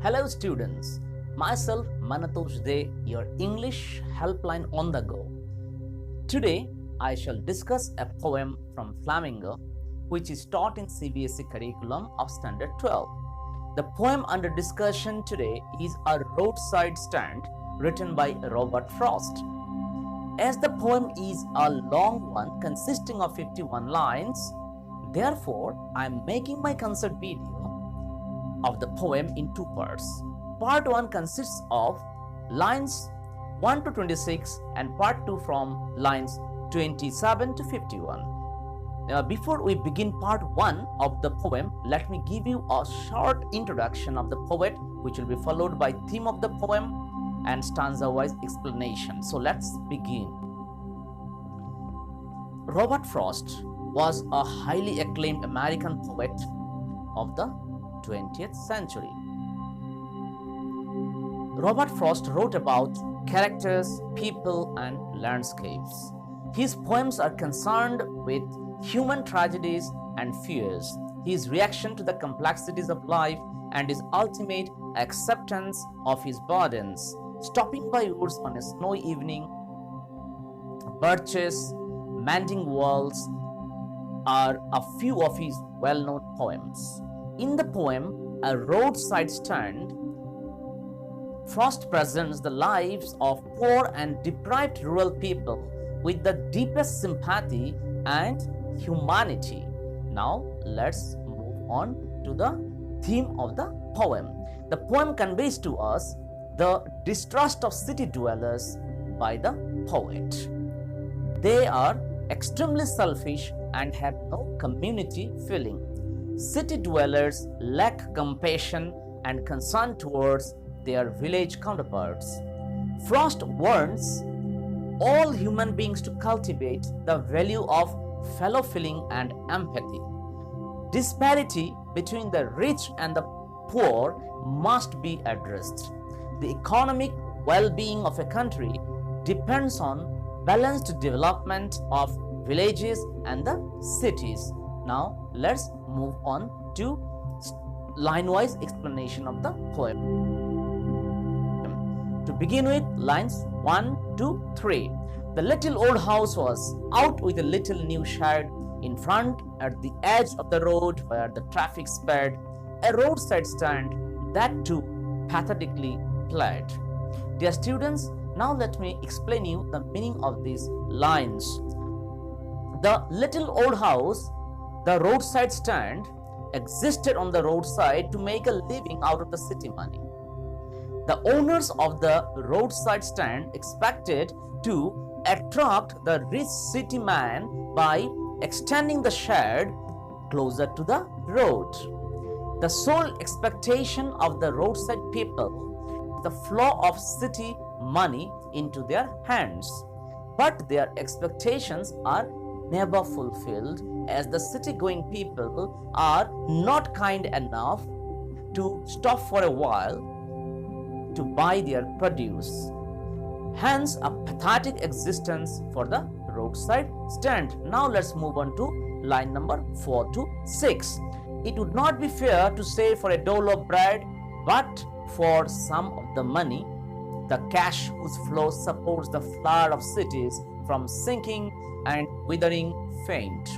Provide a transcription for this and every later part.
Hello students, myself Monotosh Dey, your English helpline on the go. Today I shall discuss a poem from Flamingo which is taught in CBSE curriculum of Standard 12. The poem under discussion today is A Roadside Stand written by Robert Frost. As the poem is a long one consisting of 51 lines, therefore I am making my concert video of the poem in two parts. Part 1 consists of lines 1 to 26 and part 2 from lines 27 to 51. Now, before we begin part 1 of the poem, let me give you a short introduction of the poet, which will be followed by theme of the poem and stanza-wise explanation. So let's begin. Robert Frost was a highly acclaimed American poet of the 20th century. Robert Frost wrote about characters, people, and landscapes. His poems are concerned with human tragedies and fears, his reaction to the complexities of life, and his ultimate acceptance of his burdens. Stopping by woods on a snowy evening, birches, mending walls are a few of his well-known poems. In the poem, A Roadside Stand, Frost presents the lives of poor and deprived rural people with the deepest sympathy and humanity. Now, let's move on to the theme of the poem. The poem conveys to us the distrust of city dwellers by the poet. They are extremely selfish and have no community feeling. City dwellers lack compassion and concern towards their village counterparts. Frost warns all human beings to cultivate the value of fellow feeling and empathy. Disparity between the rich and the poor must be addressed. The economic well-being of a country depends on balanced development of villages and the cities. Now let's move on to line-wise explanation of the poem. To begin with, lines 1 to 3. The little old house was out with a little new shed in front at the edge of the road where the traffic sped, a roadside stand that too pathetically played. Dear students, now let me explain you the meaning of these lines. The little old house, the roadside stand, existed on the roadside to make a living out of the city money. The owners of the roadside stand expected to attract the rich city man by extending the shed closer to the road. The sole expectation of the roadside people is the flow of city money into their hands. But their expectations are never fulfilled, as the city-going people are not kind enough to stop for a while to buy their produce. Hence, a pathetic existence for the roadside stand. Now let's move on to line number 4 to 6. It would not be fair to say for a dole of bread, but for some of the money, the cash whose flow supports the flower of cities from sinking and withering faint.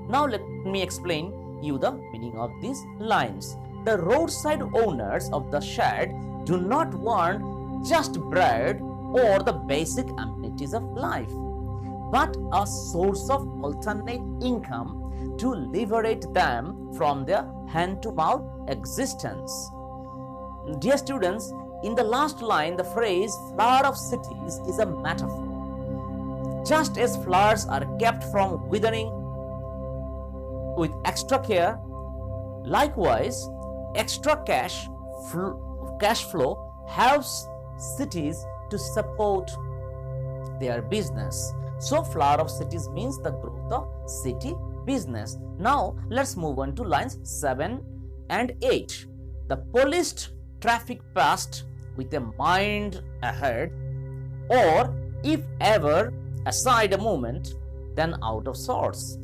Now let me explain you the meaning of these lines. The roadside owners of the shed do not want just bread or the basic amenities of life, but a source of alternate income to liberate them from their hand-to-mouth existence. Dear students, in the last line, the phrase flower of cities is a metaphor. Just as flowers are kept from withering with extra care, likewise, extra cash flow helps cities to support their business. So, flower of cities means the growth of city business. Now, let's move on to lines 7 and 8. The policed traffic passed with a mind ahead, or if ever aside a moment, then out of sorts.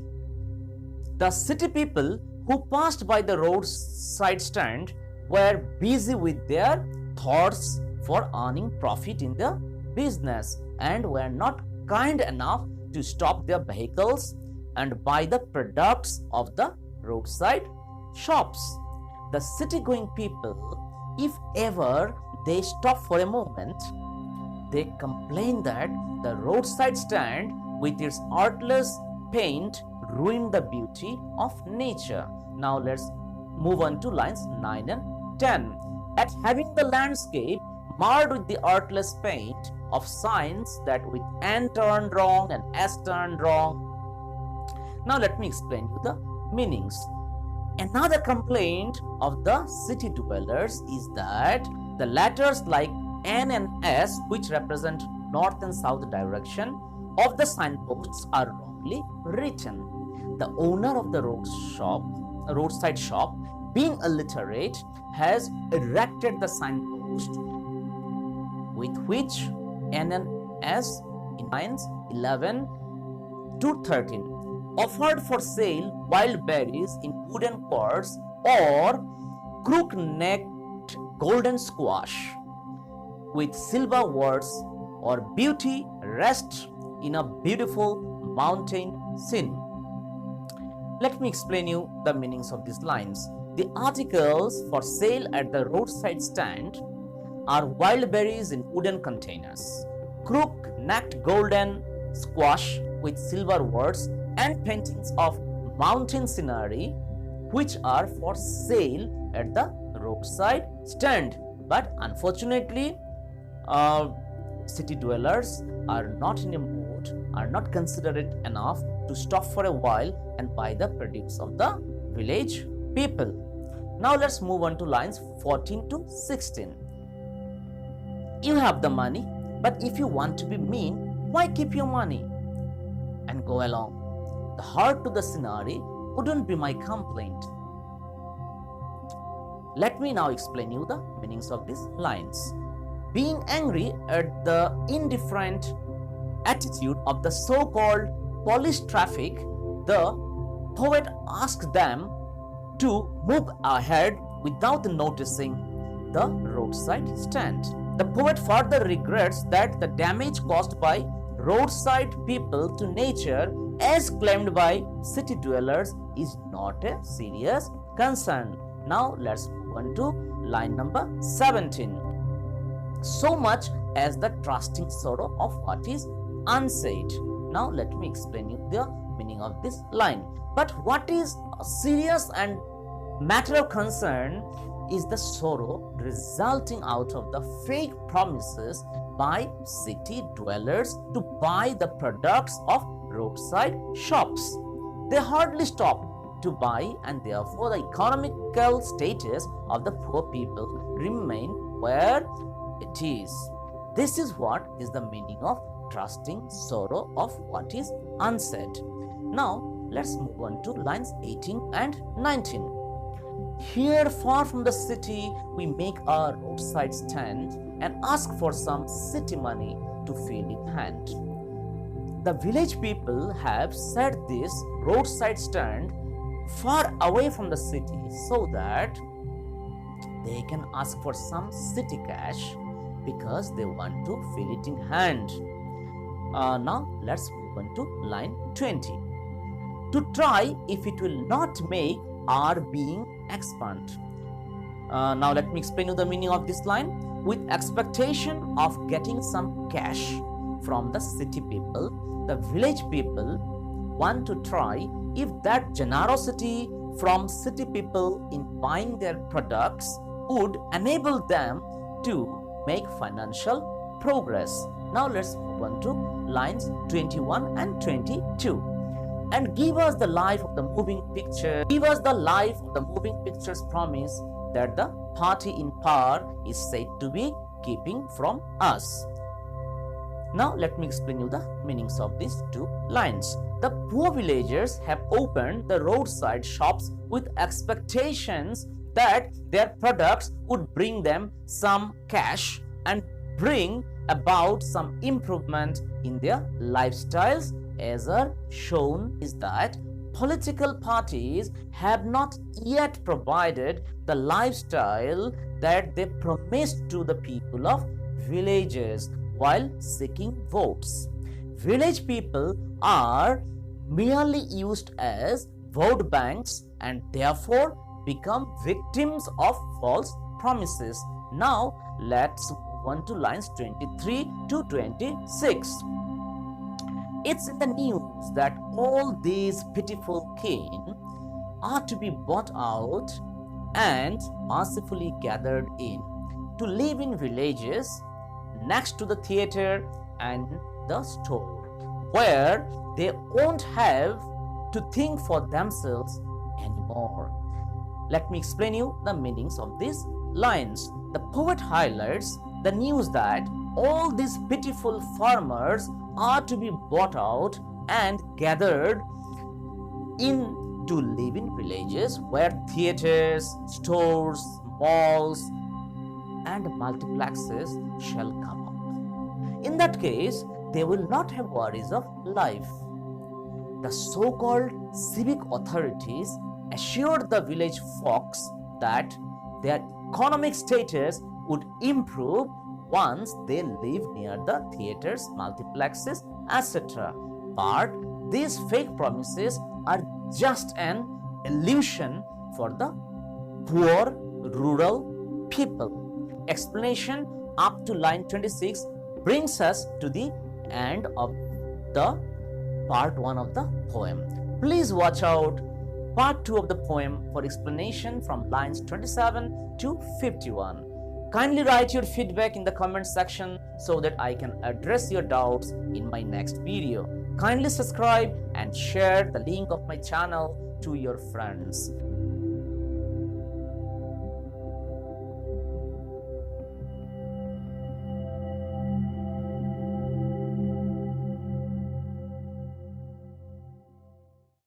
The city people who passed by the roadside stand were busy with their thoughts for earning profit in the business and were not kind enough to stop their vehicles and buy the products of the roadside shops. The city-going people, if ever they stop for a moment, they complain that the roadside stand with its artless paint ruined the beauty of nature. Now let's move on to lines 9 and 10. At having the landscape marred with the artless paint of signs that with N turned wrong and S turned wrong. Now let me explain you the meanings. Another complaint of the city dwellers is that the letters like N and S, which represent north and south direction of the signposts, are wrongly written. The owner of the roadside shop, being illiterate, has erected the signpost with which N and S in lines 11 to 13 offered for sale wild berries in wooden pots or crook-necked golden squash with silver words or beauty rests in a beautiful mountain scene. Let me explain you the meanings of these lines. The articles for sale at the roadside stand are wild berries in wooden containers, crook-necked golden squash with silver words, and paintings of mountain scenery, which are for sale at the roadside stand. But unfortunately, city dwellers are not in a mood, are not considerate enough to stop for a while and buy the produce of the village people. Now let's move on to lines 14 to 16. You have the money, but if you want to be mean, why keep your money and go along? The heart to the scenery wouldn't be my complaint. Let me now explain you the meanings of these lines. Being angry at the indifferent attitude of the so-called police traffic, the poet asked them to move ahead without noticing the roadside stand. The poet further regrets that the damage caused by roadside people to nature, as claimed by city dwellers, is not a serious concern. Now let's move on to line number 17. So much as the trusting sorrow of what is unsaid. Now let me explain you the meaning of this line. But what is serious and matter of concern is the sorrow resulting out of the fake promises by city dwellers to buy the products of roadside shops. They hardly stop to buy, and therefore the economical status of the poor people remain where it is. This is what is the meaning of trusting sorrow of what is unsaid. Now let's move on to lines 18 and 19. Here, far from the city, we make our roadside stand and ask for some city money to fill in hand. The village people have set this roadside stand far away from the city so that they can ask for some city cash because they want to fill it in hand. Now let's move on to line 20. To try if it will not make our being expand. Now let me explain you the meaning of this line. With expectation of getting some cash from the city people, the village people want to try if that generosity from city people in buying their products would enable them to make financial progress. Now let's move on to lines 21 and 22. And give us the life of the moving picture. Give us the life of the moving picture's promise that the party in power is said to be keeping from us. Now let me explain you the meanings of these two lines. The poor villagers have opened the roadside shops with expectations that their products would bring them some cash and bring about some improvement in their lifestyles. As are shown is that political parties have not yet provided the lifestyle that they promised to the people of villages while seeking votes. Village people are merely used as vote banks and therefore become victims of false promises. Now let's move on to lines 23 to 26. It's in the news that all these pitiful kine are to be bought out and mercifully gathered in to live in villages next to the theater and the store, where they won't have to think for themselves anymore. Let me explain you the meanings of these lines. The poet highlights the news that all these pitiful farmers are to be bought out and gathered in to live in villages where theaters, stores, malls, and multiplexes shall come up. In that case, they will not have worries of life. The so-called civic authorities assured the village folks that their economic status would improve once they live near the theaters, multiplexes, etc. But these fake promises are just an illusion for the poor rural people. Explanation up to line 26 brings us to the end of the part 1 of the poem. Please watch out part 2 of the poem for explanation from lines 27 to 51. Kindly write your feedback in the comment section so that I can address your doubts in my next video. Kindly subscribe and share the link of my channel to your friends.